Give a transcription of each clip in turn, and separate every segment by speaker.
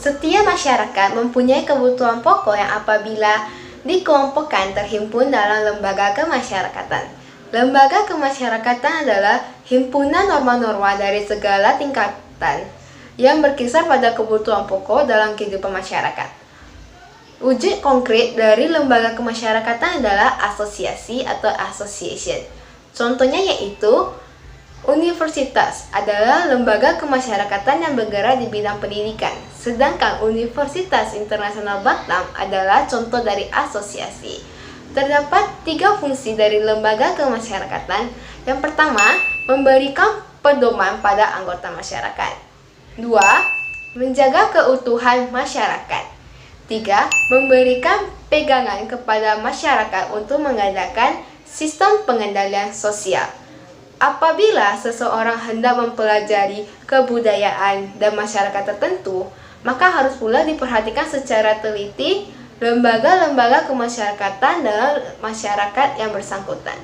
Speaker 1: Setiap masyarakat mempunyai kebutuhan pokok yang apabila dikelompokkan terhimpun dalam lembaga kemasyarakatan. Lembaga kemasyarakatan adalah himpunan norma-norma dari segala tingkatan yang berkisar pada kebutuhan pokok dalam kehidupan masyarakat. Wujud konkret dari lembaga kemasyarakatan adalah asosiasi atau association. Contohnya yaitu universitas adalah lembaga kemasyarakatan yang bergerak di bidang pendidikan, sedangkan Universitas Internasional Batam adalah contoh dari asosiasi. Terdapat 3 fungsi dari lembaga kemasyarakatan. Yang pertama, memberikan pedoman pada anggota masyarakat. 2. Menjaga keutuhan masyarakat. 3. Memberikan pegangan kepada masyarakat untuk mengadakan sistem pengendalian sosial. Apabila seseorang hendak mempelajari kebudayaan dan masyarakat tertentu, maka harus pula diperhatikan secara teliti lembaga-lembaga kemasyarakatan dalam masyarakat yang bersangkutan.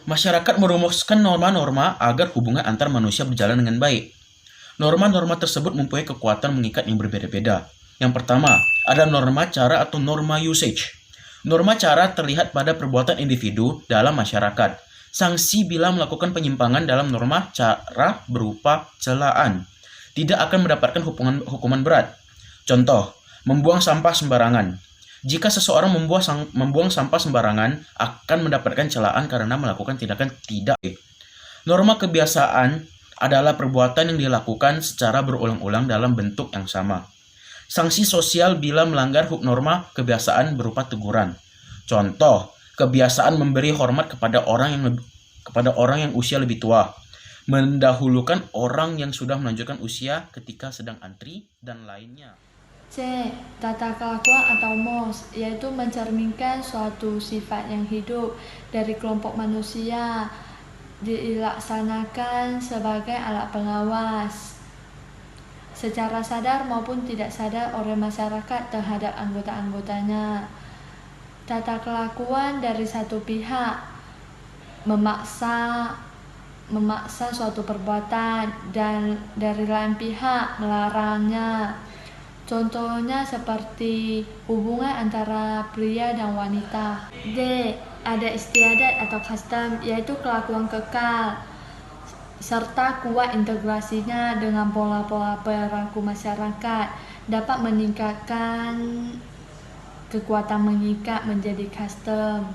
Speaker 2: Masyarakat merumuskan norma-norma agar hubungan antar manusia berjalan dengan baik. Norma-norma tersebut mempunyai kekuatan mengikat yang berbeda-beda. Yang pertama, ada norma cara atau norma usage. Norma cara terlihat pada perbuatan individu dalam masyarakat. Sanksi bila melakukan penyimpangan dalam norma cara berupa celaan. Tidak akan mendapatkan hukuman berat. Contoh, membuang sampah sembarangan. Jika seseorang membuang sampah sembarangan akan mendapatkan celaan karena melakukan tindakan tidak. Norma kebiasaan adalah perbuatan yang dilakukan secara berulang-ulang dalam bentuk yang sama. Sanksi sosial bila melanggar norma kebiasaan berupa teguran. Contoh, kebiasaan memberi hormat kepada orang yang usia lebih tua, mendahulukan orang yang sudah melanjutkan usia ketika sedang antri, dan lainnya.
Speaker 3: C. Tata kelakuan atau MOS, yaitu mencerminkan suatu sifat yang hidup dari kelompok manusia, dilaksanakan sebagai alat pengawas secara sadar maupun tidak sadar oleh masyarakat terhadap anggota-anggotanya. Tata kelakuan dari satu pihak memaksa suatu perbuatan dan dari lain pihak melarangnya. Contohnya seperti hubungan antara pria dan wanita. D. Ada istiadat atau custom, yaitu kelakuan kekal serta kuat integrasinya dengan pola-pola perilaku masyarakat, dapat meningkatkan kekuatan mengikat menjadi custom.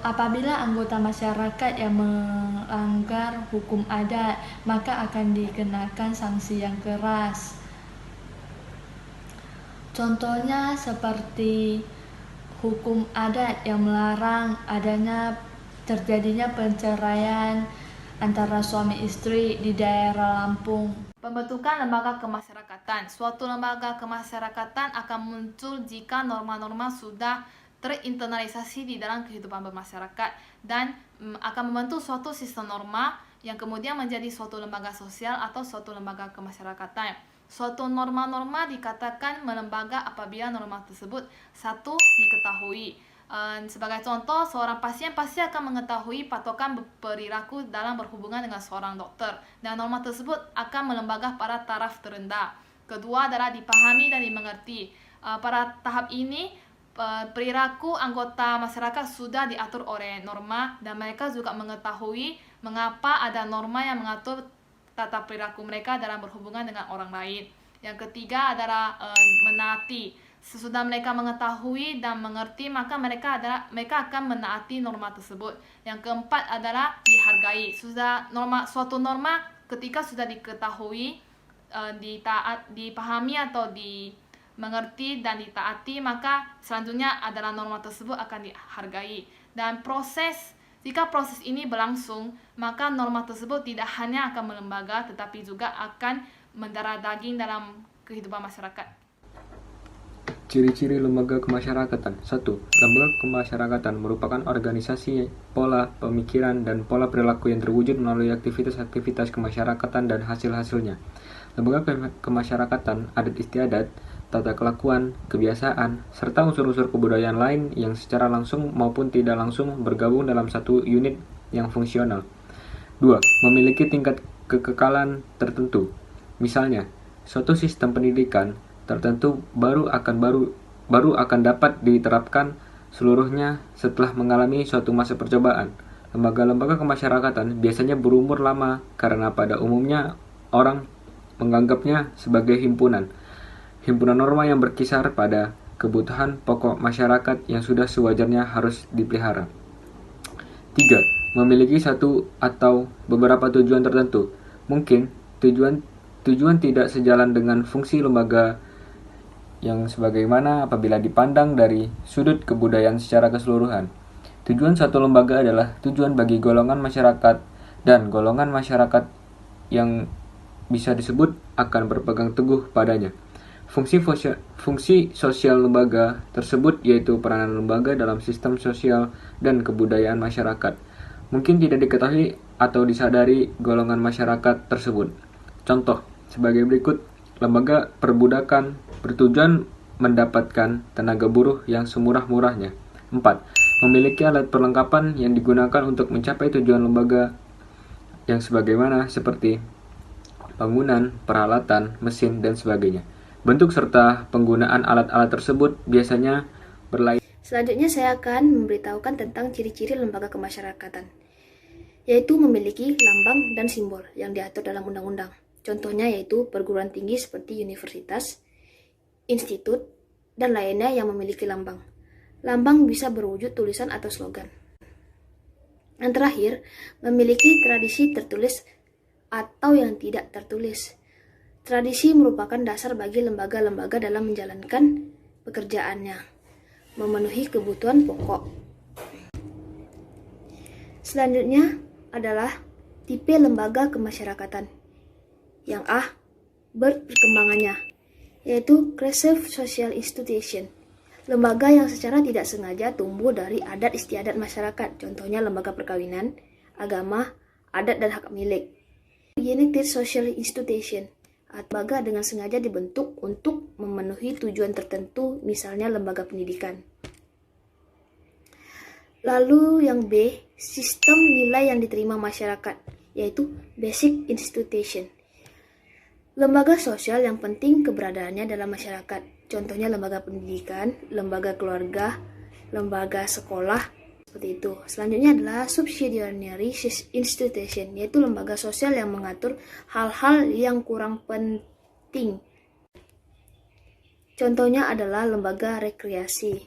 Speaker 3: Apabila anggota masyarakat yang melanggar hukum adat, maka akan dikenakan sanksi yang keras. Contohnya seperti hukum adat yang melarang terjadinya perceraian antara suami istri di daerah Lampung.
Speaker 4: Pembentukan lembaga kemasyarakatan. Suatu lembaga kemasyarakatan akan muncul jika norma-norma sudah terinternalisasi di dalam kehidupan bermasyarakat dan akan membentuk suatu sistem norma yang kemudian menjadi suatu lembaga sosial atau suatu lembaga kemasyarakatan. Suatu norma-norma dikatakan melembaga apabila norma tersebut satu diketahui. Sebagai contoh, seorang pasien pasti akan mengetahui patokan perilaku dalam berhubungan dengan seorang dokter, dan norma tersebut akan melembaga pada taraf terendah. Kedua adalah dipahami dan dimengerti. Pada tahap ini, perilaku anggota masyarakat sudah diatur oleh norma, dan mereka juga mengetahui mengapa ada norma yang mengatur tata perilaku mereka dalam berhubungan dengan orang lain. Yang ketiga adalah menaati. Sesudah mereka mengetahui dan mengerti, maka mereka akan menaati norma tersebut. Yang keempat adalah dihargai. Suatu norma ketika sudah diketahui, dipahami atau dimengerti dan ditaati, maka selanjutnya adalah norma tersebut akan dihargai. Dan jika proses ini berlangsung, maka norma tersebut tidak hanya akan melembaga, tetapi juga akan mendarah daging dalam kehidupan masyarakat.
Speaker 5: Ciri-ciri lembaga kemasyarakatan. 1. Lembaga kemasyarakatan merupakan organisasi, pola pemikiran, dan pola perilaku yang terwujud melalui aktivitas-aktivitas kemasyarakatan dan hasil-hasilnya. Lembaga kemasyarakatan, adat istiadat, tata kelakuan, kebiasaan, serta unsur-unsur kebudayaan lain yang secara langsung maupun tidak langsung bergabung dalam satu unit yang fungsional. 2. Memiliki tingkat kekekalan tertentu. Misalnya, Suatu sistem pendidikan tertentu baru akan dapat diterapkan seluruhnya setelah mengalami suatu masa percobaan. Lembaga-lembaga kemasyarakatan biasanya berumur lama karena pada umumnya orang menganggapnya sebagai himpunan norma yang berkisar pada kebutuhan pokok masyarakat yang sudah sewajarnya harus dipelihara. 3. Memiliki satu atau beberapa tujuan tertentu. Mungkin tujuan tidak sejalan dengan fungsi lembaga yang sebagaimana apabila dipandang dari sudut kebudayaan secara keseluruhan. Tujuan suatu lembaga adalah tujuan bagi golongan masyarakat, dan golongan masyarakat yang bisa disebut akan berpegang teguh padanya. Fungsi sosial lembaga tersebut yaitu peranan lembaga dalam sistem sosial dan kebudayaan masyarakat. Mungkin tidak diketahui atau disadari golongan masyarakat tersebut. Contoh sebagai berikut: lembaga perbudakan bertujuan mendapatkan tenaga buruh yang semurah-murahnya. 4. Memiliki alat perlengkapan yang digunakan untuk mencapai tujuan lembaga yang sebagaimana seperti bangunan, peralatan, mesin, dan sebagainya. Bentuk serta penggunaan alat-alat tersebut biasanya berlainan.
Speaker 1: Selanjutnya saya akan memberitahukan tentang ciri-ciri lembaga kemasyarakatan, yaitu memiliki lambang dan simbol yang diatur dalam undang-undang. Contohnya yaitu perguruan tinggi seperti universitas, institut, dan lainnya yang memiliki lambang. Lambang bisa berwujud tulisan atau slogan. Yang terakhir, memiliki tradisi tertulis atau yang tidak tertulis. Tradisi merupakan dasar bagi lembaga-lembaga dalam menjalankan pekerjaannya, memenuhi kebutuhan pokok. Selanjutnya adalah tipe lembaga kemasyarakatan. Yang A, perkembangannya, yaitu Creative Social Institution. Lembaga yang secara tidak sengaja tumbuh dari adat istiadat masyarakat, contohnya lembaga perkawinan, agama, adat, dan hak milik. United Social Institution, lembaga dengan sengaja dibentuk untuk memenuhi tujuan tertentu, misalnya lembaga pendidikan. Lalu yang B, sistem nilai yang diterima masyarakat, yaitu Basic Institution. Lembaga sosial yang penting keberadaannya dalam masyarakat, contohnya lembaga pendidikan, lembaga keluarga, lembaga sekolah, seperti itu. Selanjutnya adalah Subsidiary Institution, yaitu lembaga sosial yang mengatur hal-hal yang kurang penting. Contohnya adalah lembaga rekreasi.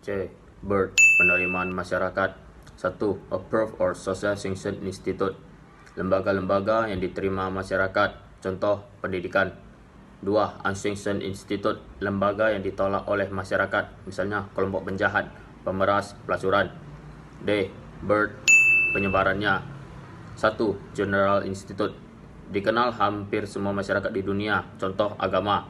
Speaker 6: C. Bird, penerimaan masyarakat. 1. Approved or Social Sanction Institute, lembaga-lembaga yang diterima masyarakat, contoh pendidikan. 2. Unsanctioned Institute, lembaga yang ditolak oleh masyarakat, misalnya kelompok penjahat, pemeras, pelacuran. D. Bird, penyebarannya. 1. General Institute, dikenal hampir semua masyarakat di dunia, contoh agama.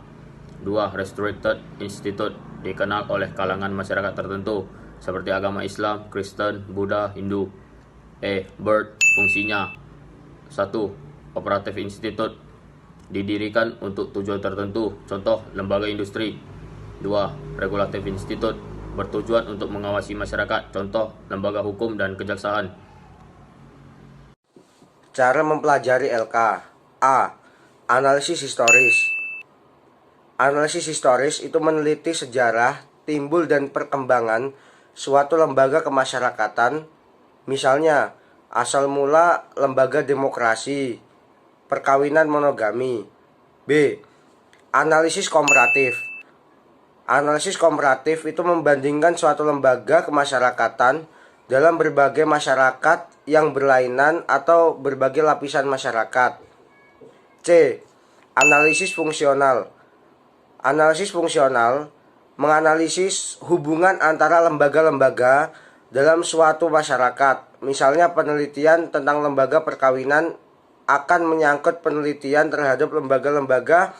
Speaker 6: 2. Restricted Institute, dikenal oleh kalangan masyarakat tertentu, seperti agama Islam, Kristen, Buddha, Hindu. E. Bird, fungsinya. 1. Operative Institute, didirikan untuk tujuan tertentu, contoh lembaga industri. 2. Regulative Institute, bertujuan untuk mengawasi masyarakat, contoh lembaga hukum dan kejaksaan.
Speaker 7: Cara mempelajari LK. A. Analisis historis. Analisis historis itu meneliti sejarah, timbul dan perkembangan suatu lembaga kemasyarakatan, misalnya asal mula lembaga demokrasi, perkawinan monogami. B. Analisis komparatif. Analisis komparatif itu membandingkan suatu lembaga kemasyarakatan dalam berbagai masyarakat yang berlainan atau berbagai lapisan masyarakat. C. Analisis fungsional. Analisis fungsional menganalisis hubungan antara lembaga-lembaga dalam suatu masyarakat. Misalnya penelitian tentang lembaga perkawinan akan menyangkut penelitian terhadap lembaga-lembaga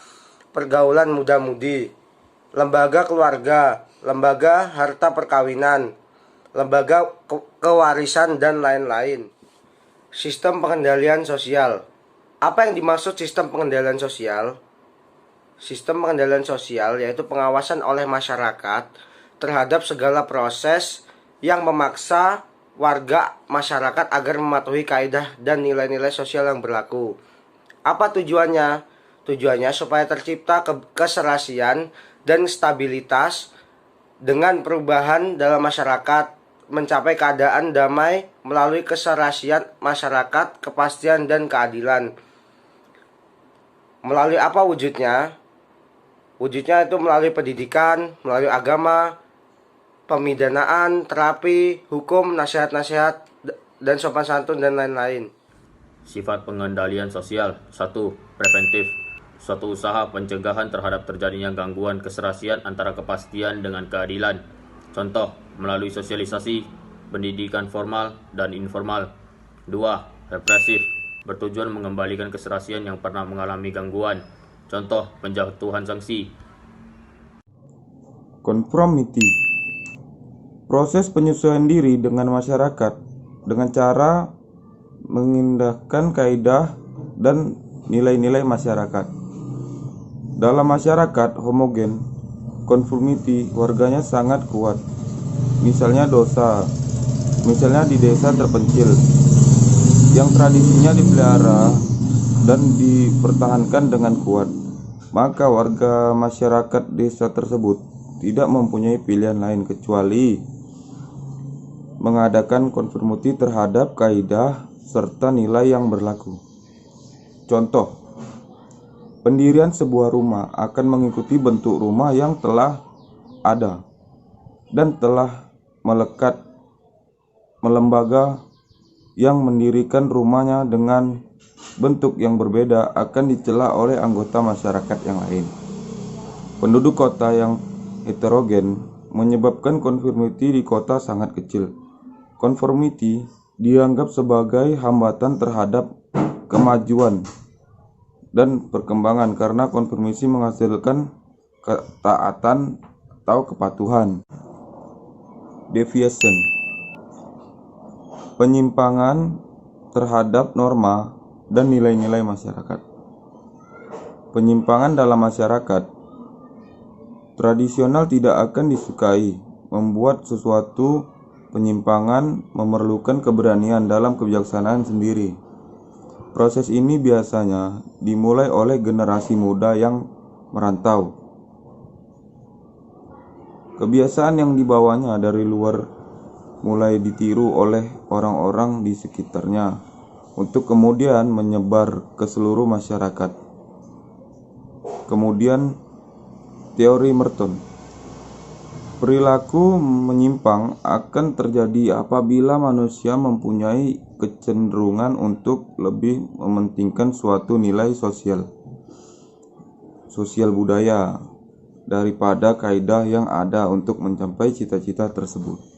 Speaker 7: pergaulan muda-mudi, lembaga keluarga, lembaga harta perkawinan, lembaga kewarisan, dan lain-lain. Sistem pengendalian sosial. Apa yang dimaksud sistem pengendalian sosial? Sistem pengendalian sosial yaitu pengawasan oleh masyarakat terhadap segala proses yang memaksa warga masyarakat agar mematuhi kaidah dan nilai-nilai sosial yang berlaku. Apa tujuannya? Tujuannya supaya tercipta keserasian dan stabilitas dengan perubahan dalam masyarakat, mencapai keadaan damai melalui keserasian masyarakat, kepastian dan keadilan. Melalui apa wujudnya? Wujudnya itu melalui pendidikan, melalui agama, pemidanaan, terapi, hukum, nasihat-nasihat, dan sopan santun dan lain-lain.
Speaker 6: Sifat pengendalian sosial. 1. Preventif. Suatu usaha pencegahan terhadap terjadinya gangguan keserasian antara kepastian dengan keadilan. Contoh, melalui sosialisasi, pendidikan formal dan informal. 2. Represif. Bertujuan mengembalikan keserasian yang pernah mengalami gangguan. Contoh, penjatuhan sanksi.
Speaker 8: Conformity. Proses penyesuaian diri dengan masyarakat dengan cara mengindahkan kaidah dan nilai-nilai masyarakat. Dalam masyarakat homogen, conformity warganya sangat kuat. Misalnya di desa terpencil yang tradisinya dipelihara dan dipertahankan dengan kuat, maka warga masyarakat desa tersebut tidak mempunyai pilihan lain kecuali mengadakan konformiti terhadap kaidah serta nilai yang berlaku. Contoh, pendirian sebuah rumah akan mengikuti bentuk rumah yang telah ada dan telah melekat. Lembaga yang mendirikan rumahnya dengan bentuk yang berbeda akan dicela oleh anggota masyarakat yang lain. Penduduk kota yang heterogen menyebabkan konformiti di kota sangat kecil. Konformiti dianggap sebagai hambatan terhadap kemajuan dan perkembangan karena konformisi menghasilkan ketaatan atau kepatuhan. Deviation. Penyimpangan terhadap norma dan nilai-nilai masyarakat. Penyimpangan dalam masyarakat tradisional tidak akan disukai. Membuat sesuatu penyimpangan memerlukan keberanian dalam kebijaksanaan sendiri. Proses ini biasanya dimulai oleh generasi muda yang merantau. Kebiasaan yang dibawanya dari luar mulai ditiru oleh orang-orang di sekitarnya untuk kemudian menyebar ke seluruh masyarakat. Kemudian teori Merton. Perilaku menyimpang akan terjadi apabila manusia mempunyai kecenderungan untuk lebih mementingkan suatu nilai sosial budaya daripada kaidah yang ada untuk mencapai cita-cita tersebut.